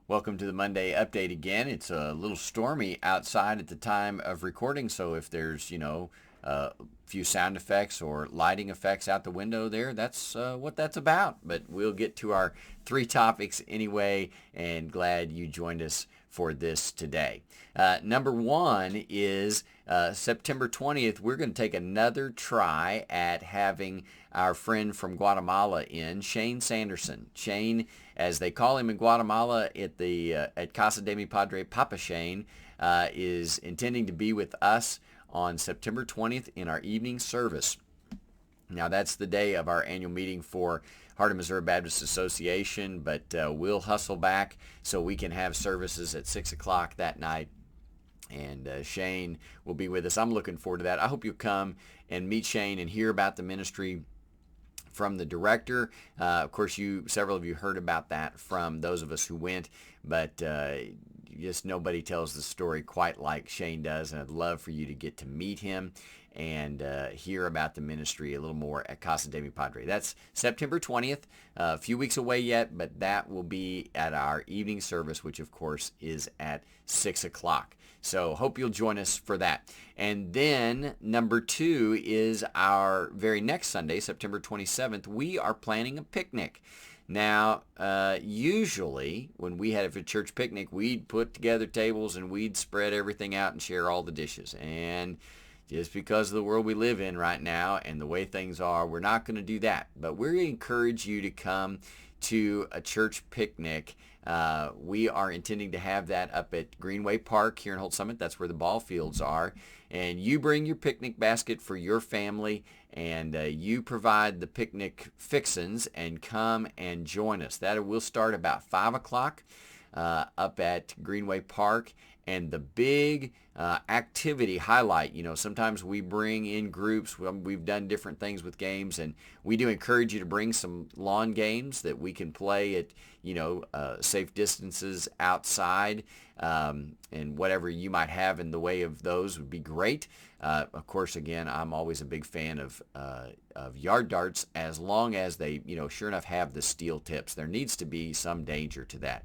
Welcome to the Monday update again. It's a little stormy outside at the time of recording, so if there's, a few sound effects or lighting effects out the window there, that's what that's about. But we'll get to our three topics anyway, and glad you joined us for this today. Number one is September 20th, we're going to take another try at having our friend from Guatemala in, Shane Sanderson. Shane, as they call him in Guatemala at Casa de mi Padre, Papa Shane, is intending to be with us on September 20th in our evening service. Now, that's the day of our annual meeting for Heart of Missouri Baptist Association, but we'll hustle back so we can have services at 6 o'clock that night. And Shane will be with us. I'm looking forward to that. I hope you'll come and meet Shane and hear about the ministry from the director. Of course, several of you heard about that from those of us who went, but just nobody tells the story quite like Shane does, and I'd love for you to get to meet him and hear about the ministry a little more at Casa de mi Padre. That's September 20th, a few weeks away yet, but that will be at our evening service, which of course is at 6 o'clock. So hope you'll join us for that. And then number two is our very next Sunday, September 27th, we are planning a picnic. Now, usually when we had a church picnic, we'd put together tables and we'd spread everything out and share all the dishes. And just because of the world we live in right now and the way things are, we're not going to do that. But we're going to encourage you to come to a church picnic. We are intending to have that up at Greenway Park here in Holt Summit. That's where the ball fields are. And you bring your picnic basket for your family, and you provide the picnic fixins and come and join us. That will start about 5 o'clock up at Greenway Park. And the big activity highlight, sometimes we bring in groups. We've done different things with games, and we do encourage you to bring some lawn games that we can play at, safe distances outside, and whatever you might have in the way of those would be great. Of course, again, I'm always a big fan of yard darts, as long as they, sure enough have the steel tips. There needs to be some danger to that.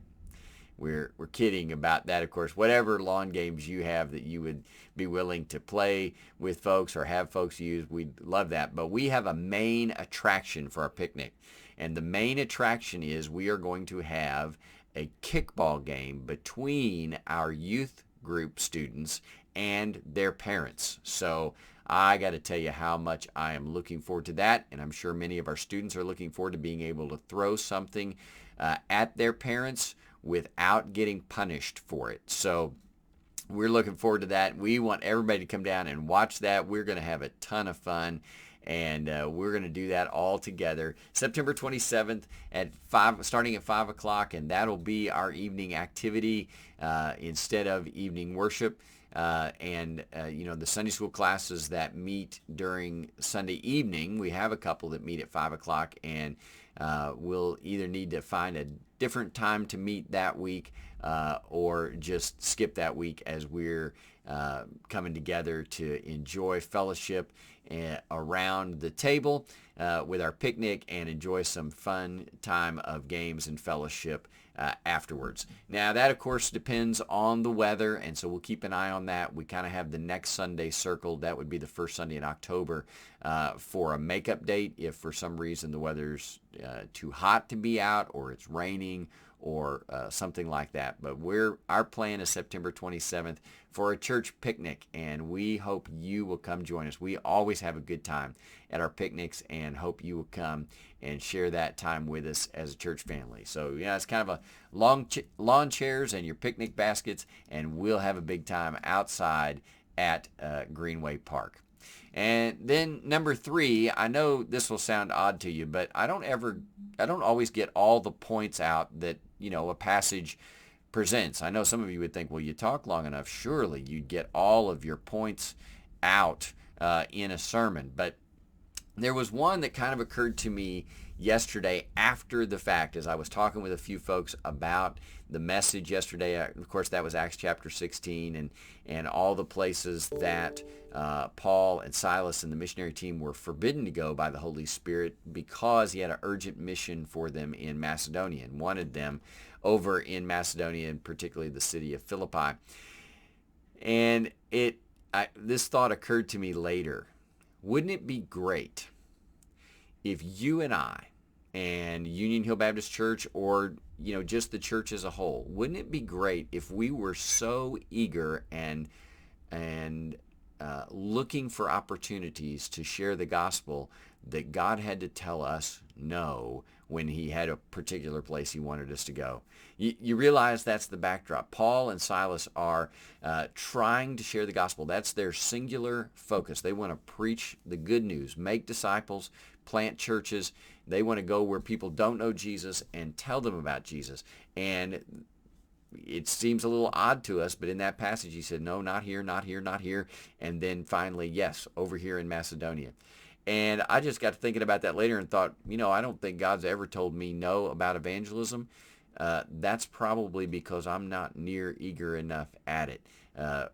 We're kidding about that, of course. Whatever lawn games you have that you would be willing to play with folks or have folks use, we'd love that. But we have a main attraction for our picnic. And the main attraction is we are going to have a kickball game between our youth group students and their parents. So I got to tell you how much I am looking forward to that. And I'm sure many of our students are looking forward to being able to throw something at their parents without getting punished for it. So we're looking forward to that. We want everybody to come down and watch that. We're going to have a ton of fun, and we're going to do that all together September 27th starting at 5 o'clock, and that'll be our evening activity instead of evening worship. The Sunday school classes that meet during Sunday evening, we have a couple that meet at 5 o'clock, and we'll either need to find a different time to meet that week or just skip that week as we're coming together to enjoy fellowship around the table with our picnic and enjoy some fun time of games and fellowship afterwards. Now, that, of course, depends on the weather, and so we'll keep an eye on that. We kind of have the next Sunday circled. That would be the first Sunday in October for a makeup date if for some reason the weather's too hot to be out or it's raining or something like that. But our plan is September 27th for a church picnic, and we hope you will come join us. We always have a good time at our picnics, and hope you will come and share that time with us as a church family. So, it's kind of a lawn chairs and your picnic baskets, and we'll have a big time outside at Greenway Park. And then number three, I know this will sound odd to you, but I don't always get all the points out that, a passage presents. I know some of you would think, well, you talk long enough, surely you'd get all of your points out in a sermon. But there was one that kind of occurred to me yesterday after the fact as I was talking with a few folks about the message yesterday. Of course, that was Acts chapter 16 and all the places that Paul and Silas and the missionary team were forbidden to go by the Holy Spirit because he had an urgent mission for them in Macedonia and wanted them over in Macedonia, and particularly the city of Philippi. And this thought occurred to me later. Wouldn't it be great if you and I and Union Hill Baptist Church, or just the church as a whole, wouldn't it be great if we were so eager and looking for opportunities to share the gospel that God had to tell us no when he had a particular place he wanted us to go? You realize that's the backdrop. Paul and Silas are trying to share the gospel. That's their singular focus. They want to preach the good news, make disciples, plant churches. They want to go where people don't know Jesus and tell them about Jesus. And it seems a little odd to us, but in that passage he said, no, not here, not here, not here. And then finally, yes, over here in Macedonia. And I just got to thinking about that later and thought, I don't think God's ever told me no about evangelism. That's probably because I'm not near eager enough at it.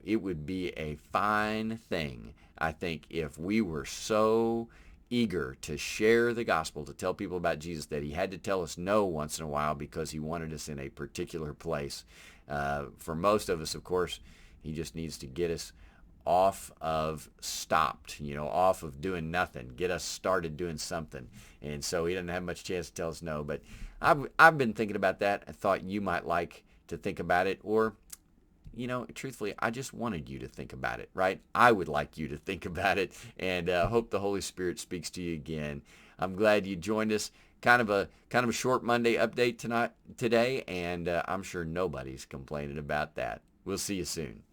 It would be a fine thing, I think, if we were so eager to share the gospel, to tell people about Jesus, that he had to tell us no once in a while because he wanted us in a particular place. For most of us, of course, he just needs to get us off of stopped, off of doing nothing, get us started doing something. And so he doesn't have much chance to tell us no. But I've been thinking about that. I thought you might like to think about it, or truthfully, I just wanted you to think about it, right? I would like you to think about it, and hope the Holy Spirit speaks to you again. I'm glad you joined us. Kind of a short Monday update today, and I'm sure nobody's complaining about that. We'll see you soon.